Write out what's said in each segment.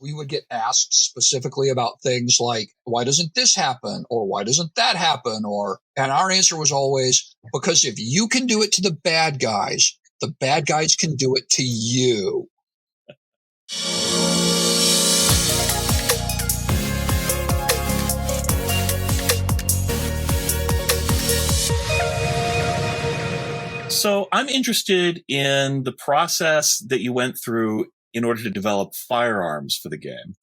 we would get asked specifically about things like, why doesn't this happen? Or why doesn't that happen? And our answer was always, because if you can do it to the bad guys can do it to you. So I'm interested in the process that you went through in order to develop firearms for the game.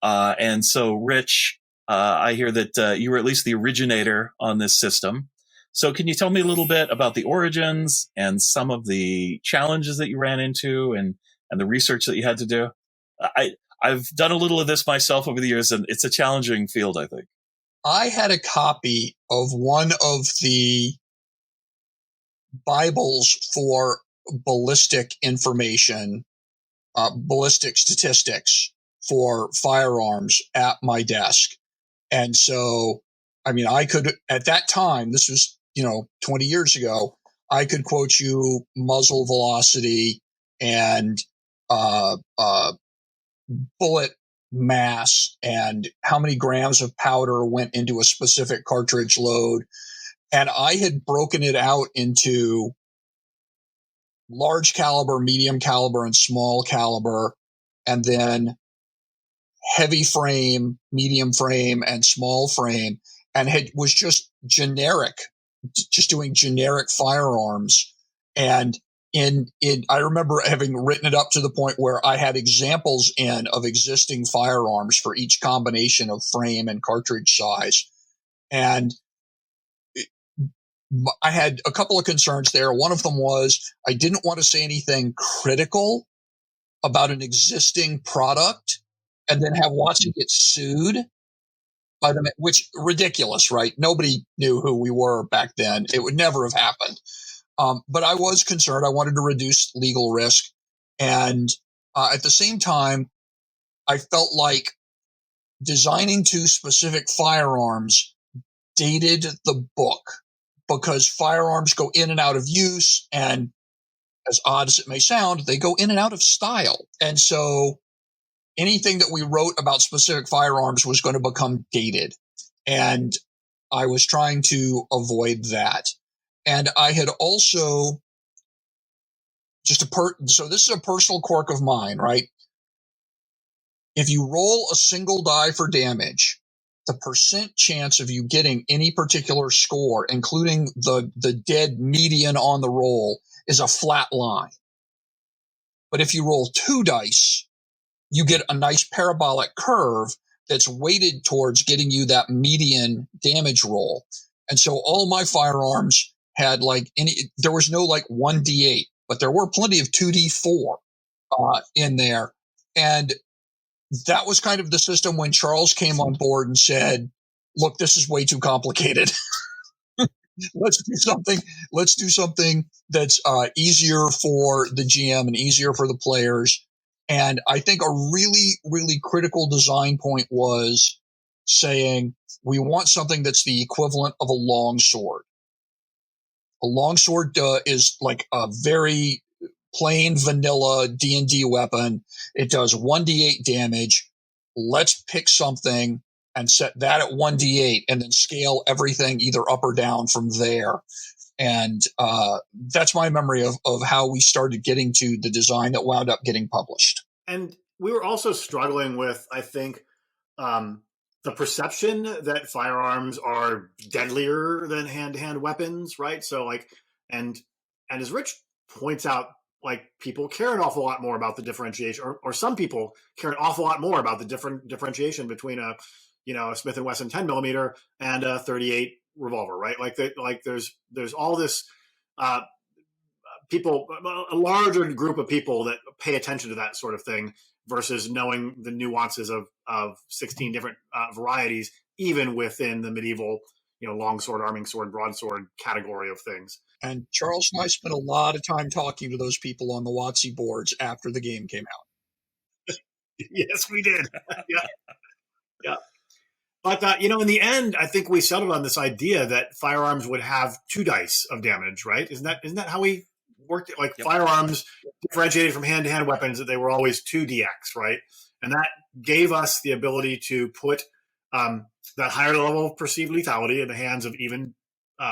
And so, Rich, I hear that you were at least the originator on this system. So can you tell me a little bit about the origins and some of the challenges that you ran into and the research that you had to do? I've done a little of this myself over the years, and it's a challenging field, I think. I had a copy of one of the Bibles for ballistic information, ballistic statistics for firearms at my desk. And so, I mean, I could, at that time, this was, 20 years ago, I could quote you muzzle velocity and bullet mass and how many grams of powder went into a specific cartridge load. And I had broken it out into large caliber, medium caliber, and small caliber, and then heavy frame, medium frame, and small frame, and was just generic, just doing generic firearms. And I remember having written it up to the point where I had examples of existing firearms for each combination of frame and cartridge size. And I had a couple of concerns there. One of them was I didn't want to say anything critical about an existing product and then have Watson get sued by them, which ridiculous, right? Nobody knew who we were back then. It would never have happened. But I was concerned. I wanted to reduce legal risk. And at the same time, I felt like designing two specific firearms dated the book, because firearms go in and out of use, and as odd as it may sound, they go in and out of style. And so anything that we wrote about specific firearms was going to become dated. And I was trying to avoid that. And I had also so this is a personal quirk of mine, right? If you roll a single die for damage, the percent chance of you getting any particular score, including the dead median on the roll, is a flat line. But if you roll two dice, you get a nice parabolic curve that's weighted towards getting you that median damage roll. And so all my firearms had there was no 1d8, but there were plenty of 2d4 in there. And that was kind of the system when Charles came on board and said, look, this is way too complicated. Let's do something that's easier for the GM and easier for the players. And I think a really, really critical design point was saying we want something that's the equivalent of a longsword. A longsword is like a very plain vanilla D&D weapon. It does 1d8 damage. Let's pick something and set that at 1d8 and then scale everything either up or down from there. And that's my memory of how we started getting to the design that wound up getting published. And we were also struggling with, I think, the perception that firearms are deadlier than hand-to-hand weapons, right? So and as Rich points out, people care an awful lot more about the differentiation, or some people care an awful lot more about the differentiation between a Smith & Wesson 10 millimeter and a 38 revolver, right? There's all this people, a larger group of people that pay attention to that sort of thing versus knowing the nuances of 16 different varieties, even within the medieval, longsword, arming sword, broadsword category of things. And Charles and I spent a lot of time talking to those people on the WotC boards after the game came out. Yes, we did. Yeah. But, in the end, I think we settled on this idea that firearms would have 2 dice of damage, right? Isn't that how we worked it? Yep. Firearms differentiated from hand-to-hand weapons, that they were always 2dx, right? And that gave us the ability to put that higher level of perceived lethality in the hands of even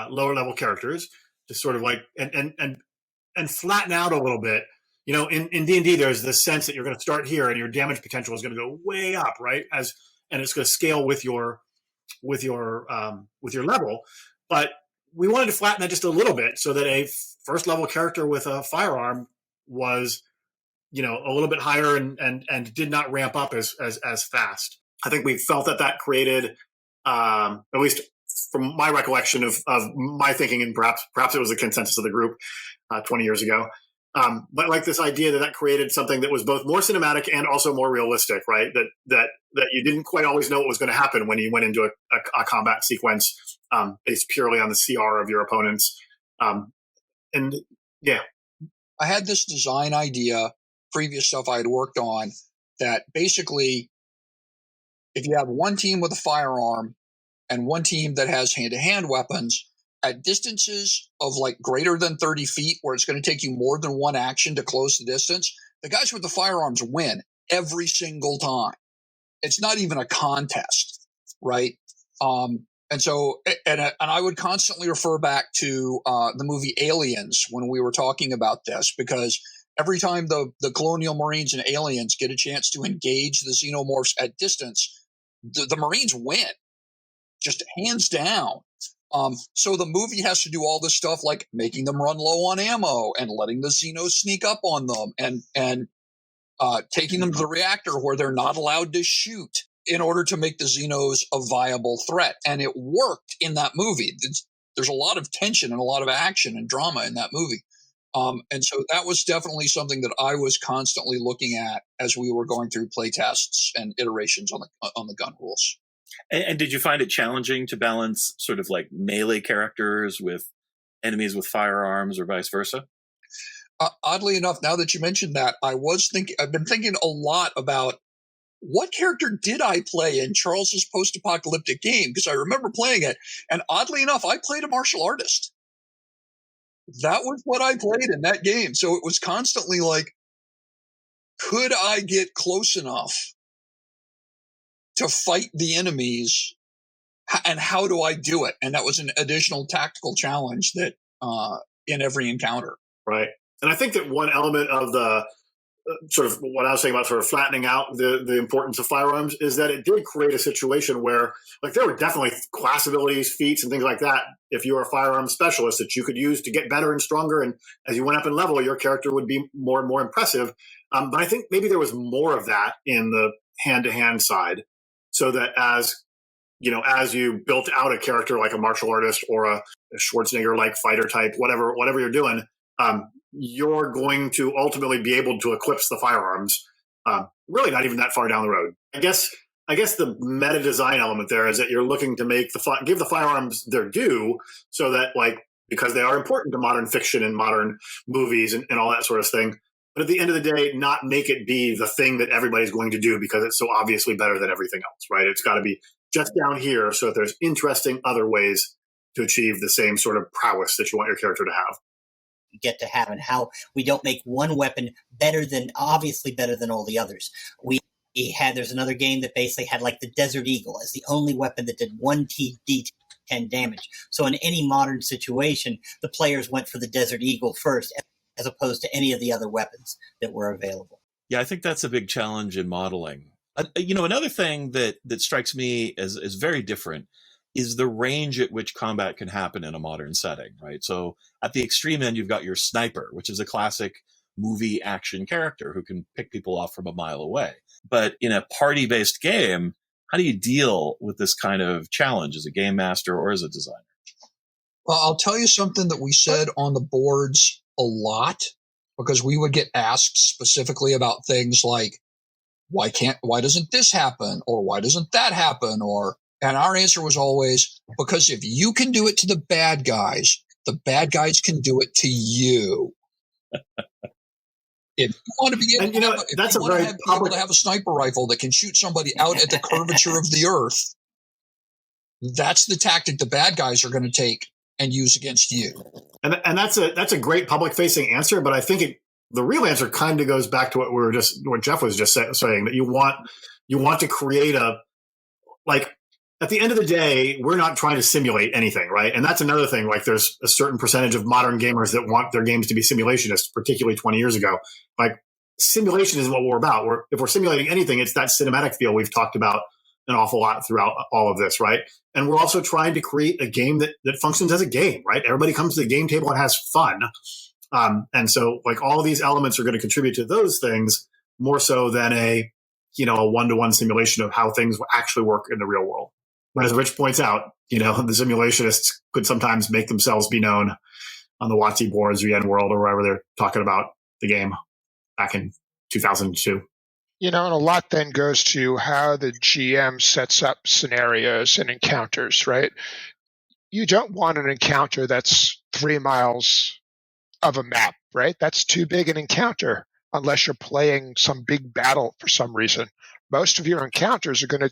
lower level characters to sort of like and flatten out a little bit. You know, in D&D, there's this sense that you're going to start here and your damage potential is going to go way up, right? And it's going to scale with your level. But we wanted to flatten that just a little bit so that a first level character with a firearm was, you know, a little bit higher and did not ramp up as fast. I think we felt that created, at least from my recollection of my thinking, and perhaps it was the consensus of the group 20 years ago. But like this idea that created something that was both more cinematic and also more realistic, right? That you didn't quite always know what was going to happen when you went into a combat sequence based purely on the CR of your opponents. And yeah, I had this design idea, previous stuff I had worked on, that basically, if you have one team with a firearm and one team that has hand-to-hand weapons, at distances of like greater than 30 feet, where it's going to take you more than one action to close the distance, the guys with the firearms win every single time. It's not even a contest, right? And so, and I would constantly refer back to the movie Aliens when we were talking about this, because every time the Colonial Marines and aliens get a chance to engage the xenomorphs at distance, the Marines win, just hands down. So the movie has to do all this stuff like making them run low on ammo and letting the Xenos sneak up on them and taking them to the reactor where they're not allowed to shoot in order to make the Xenos a viable threat. And it worked in that movie. There's a lot of tension and a lot of action and drama in that movie. And so that was definitely something that I was constantly looking at as we were going through play tests and iterations on the gun rules. And did you find it challenging to balance sort of like melee characters with enemies with firearms or vice versa? Oddly enough, now that you mentioned that, I've been thinking a lot about what character did I play in Charles's post-apocalyptic game, because I remember playing it, and oddly enough, I played a martial artist. That was what I played in that game. So it was constantly like, could I get close enough to fight the enemies, and how do I do it? And that was an additional tactical challenge that in every encounter. Right. And I think that one element of the sort of what I was saying about sort of flattening out the importance of firearms is that it did create a situation where, like, there were definitely class abilities, feats, and things like that, if you were a firearms specialist, that you could use to get better and stronger. And as you went up in level, your character would be more and more impressive. But I think maybe there was more of that in the hand-to-hand side, so that as you built out a character like a martial artist or a Schwarzenegger-like fighter type, whatever you're doing, you're going to ultimately be able to equip the firearms. Really, not even that far down the road. I guess the meta design element there is that you're looking to make give the firearms their due, so that, like, because they are important to modern fiction and modern movies and all that sort of thing. But at the end of the day, not make it be the thing that everybody's going to do because it's so obviously better than everything else, right? It's got to be just down here so that there's interesting other ways to achieve the same sort of prowess that you want your character to have. Get to have, and how we don't make one weapon obviously better than all the others. There's another game that basically had like the Desert Eagle as the only weapon that did 1 d10 damage. So in any modern situation, the players went for the Desert Eagle first, as opposed to any of the other weapons that were available. Yeah, I think that's a big challenge in modeling. Another thing that strikes me as very different is the range at which combat can happen in a modern setting, right? So at the extreme end, you've got your sniper, which is a classic movie action character who can pick people off from a mile away. But in a party-based game, how do you deal with this kind of challenge as a game master or as a designer? Well, I'll tell you something that we said on the boards a lot, because we would get asked specifically about things like, why doesn't this happen? Or why doesn't that happen? And our answer was always, because if you can do it to the bad guys can do it to you. If you want to be able, to have a sniper rifle that can shoot somebody out at the curvature of the earth, that's the tactic the bad guys are going to take and use against you. And that's a great public facing answer, but I think the real answer kind of goes back to what Jeff was just saying, that you want to create at the end of the day, we're not trying to simulate anything, right? And that's another thing. Like, there's a certain percentage of modern gamers that want their games to be simulationists, particularly 20 years ago. Like, simulation is what we're about. If we're simulating anything, it's that cinematic feel we've talked about an awful lot throughout all of this, right? And we're also trying to create a game that functions as a game, right? Everybody comes to the game table and has fun. And so, like, all of these elements are going to contribute to those things more so than a one-to-one simulation of how things actually work in the real world. But as Rich points out, the simulationists could sometimes make themselves be known on the WotC boards, VN World, or wherever they're talking about the game back in 2002. And a lot then goes to how the GM sets up scenarios and encounters, right? You don't want an encounter that's 3 miles of a map, right? That's too big an encounter unless you're playing some big battle for some reason. Most of your encounters are going to,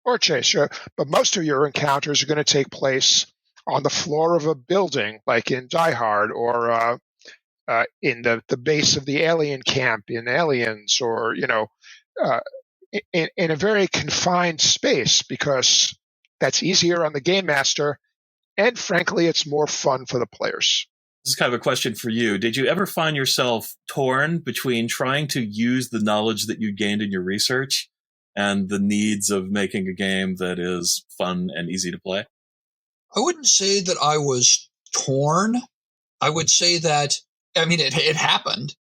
or chase, but most of your encounters are going to take place on the floor of a building, like in Die Hard, or in the base of the alien camp in Aliens, or in a very confined space, because that's easier on the game master, and frankly, it's more fun for the players. This is kind of a question for you. Did you ever find yourself torn between trying to use the knowledge that you gained in your research and the needs of making a game that is fun and easy to play? I wouldn't say that I was torn. I would say that, it happened.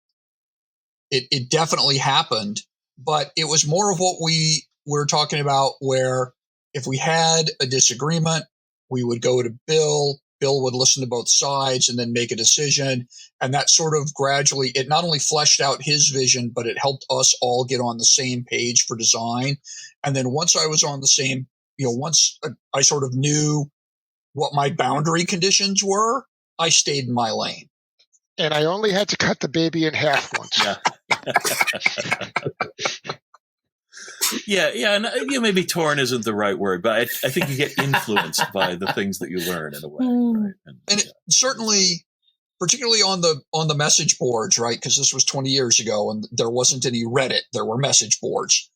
It definitely happened, but it was more of what we were talking about, where if we had a disagreement, we would go to Bill. Bill would listen to both sides and then make a decision. And that sort of gradually, it not only fleshed out his vision, but it helped us all get on the same page for design. And then once I was on the same, once I sort of knew what my boundary conditions were, I stayed in my lane. And I only had to cut the baby in half once. Yeah. And maybe torn isn't the right word, but I think you get influenced by the things that you learn in a way. Right? And certainly, particularly on the message boards, right? Because this was 20 years ago and there wasn't any Reddit. There were message boards.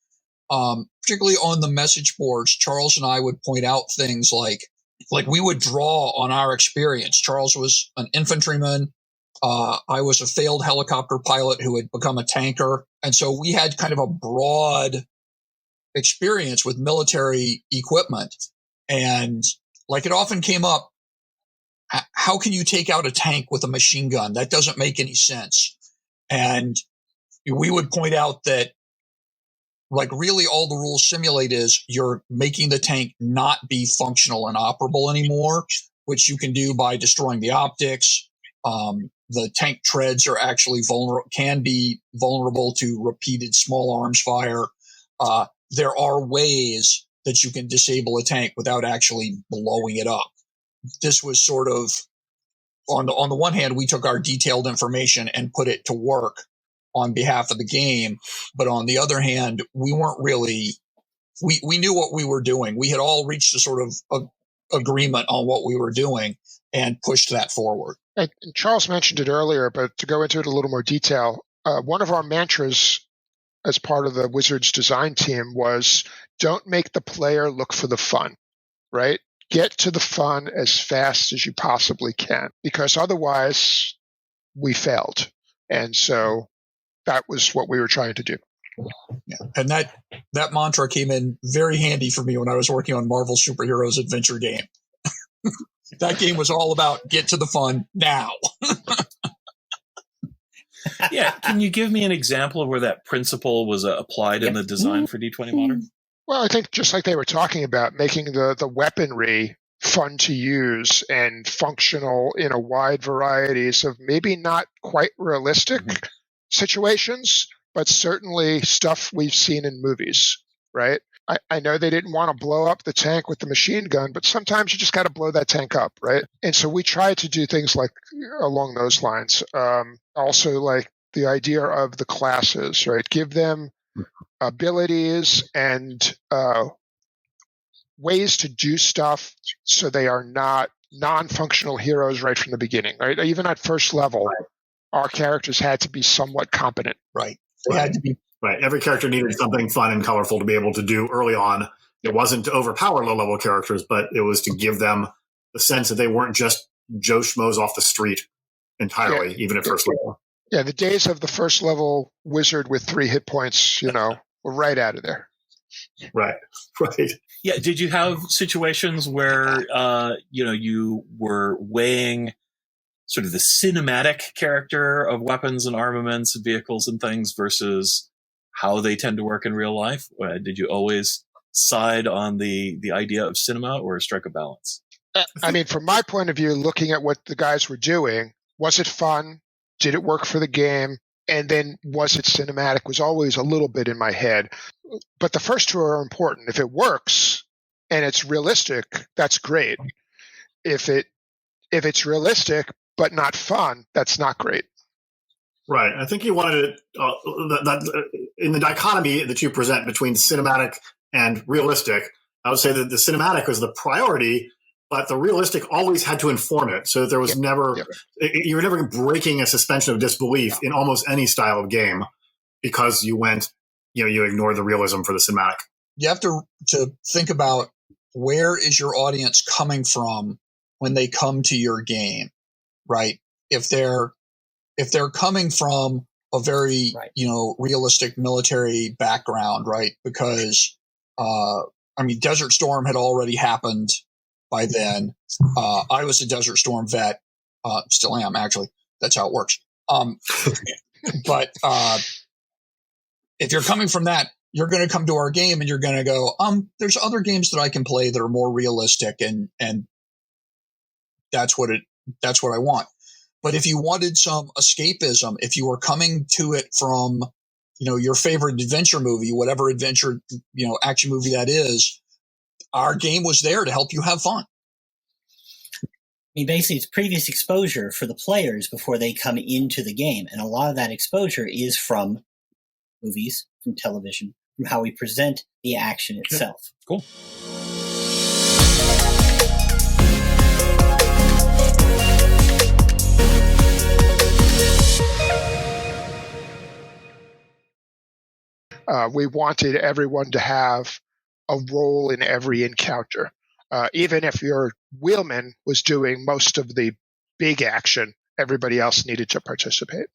Particularly on the message boards, Charles and I would point out things like we would draw on our experience. Charles was an infantryman. I was a failed helicopter pilot who had become a tanker. And so we had kind of a broad experience with military equipment. And it often came up, how can you take out a tank with a machine gun? That doesn't make any sense. And we would point out that really all the rules simulate is you're making the tank not be functional and operable anymore, which you can do by destroying the optics. The tank treads are actually can be vulnerable to repeated small arms fire. There are ways that you can disable a tank without actually blowing it up. This was sort of, on the one hand, we took our detailed information and put it to work on behalf of the game. But on the other hand, we weren't really, we knew what we were doing. We had all reached a sort of agreement on what we were doing and pushed that forward. And Charles mentioned it earlier, but to go into it a little more detail, one of our mantras as part of the Wizards design team was, don't make the player look for the fun, right? Get to the fun as fast as you possibly can, because otherwise we failed. And so that was what we were trying to do. Yeah. And that mantra came in very handy for me when I was working on Marvel Superheroes Adventure game. That game was all about get to the fun now. Yeah. Can you give me an example of where that principle was applied in the design for D20 Modern? Well, I think just like they were talking about, making the weaponry fun to use and functional in a wide varieties of maybe not quite realistic situations, but certainly stuff we've seen in movies, right? I know they didn't want to blow up the tank with the machine gun, but sometimes you just got to blow that tank up, right? And so we try to do things like along those lines. Also, like the idea of the classes, right? Give them abilities and ways to do stuff so they are not non-functional heroes right from the beginning, right? Even at first level, our characters had to be somewhat competent. Right. They had to be. Right. Every character needed something fun and colorful to be able to do early on. It wasn't to overpower low-level characters, but it was to give them the sense that they weren't just Joe Schmoes off the street entirely, even at first level. Yeah, the days of the first level wizard with 3 hit points, were right out of there. Right. Yeah. Did you have situations where, you were weighing sort of the cinematic character of weapons and armaments and vehicles and things versus how they tend to work in real life? Did you always side on the idea of cinema or strike a balance? I mean, from my point of view, looking at what the guys were doing, was it fun? Did it work for the game? And then was it cinematic was always a little bit in my head. But the first 2 are important. If it works and it's realistic, that's great. If it's realistic but not fun, that's not great. Right. I think you wanted in the dichotomy that you present between cinematic and realistic, I would say that the cinematic was the priority, but the realistic always had to inform it. So there was you were never breaking a suspension of disbelief in almost any style of game because you ignored the realism for the cinematic. You have to think about where is your audience coming from when they come to your game, right? If they're coming from a very, realistic military background, right? Because, Desert Storm had already happened by then. I was a Desert Storm vet, still am actually. That's how it works. But if you're coming from that, you're going to come to our game and you're going to go, there's other games that I can play that are more realistic, and that's what I want. But if you wanted some escapism, if you were coming to it from, your favorite adventure movie, whatever adventure, action movie that is, our game was there to help you have fun. Basically, it's previous exposure for the players before they come into the game. And a lot of that exposure is from movies, from television, from how we present the action itself. Cool. We wanted everyone to have a role in every encounter. Even if your wheelman was doing most of the big action, everybody else needed to participate.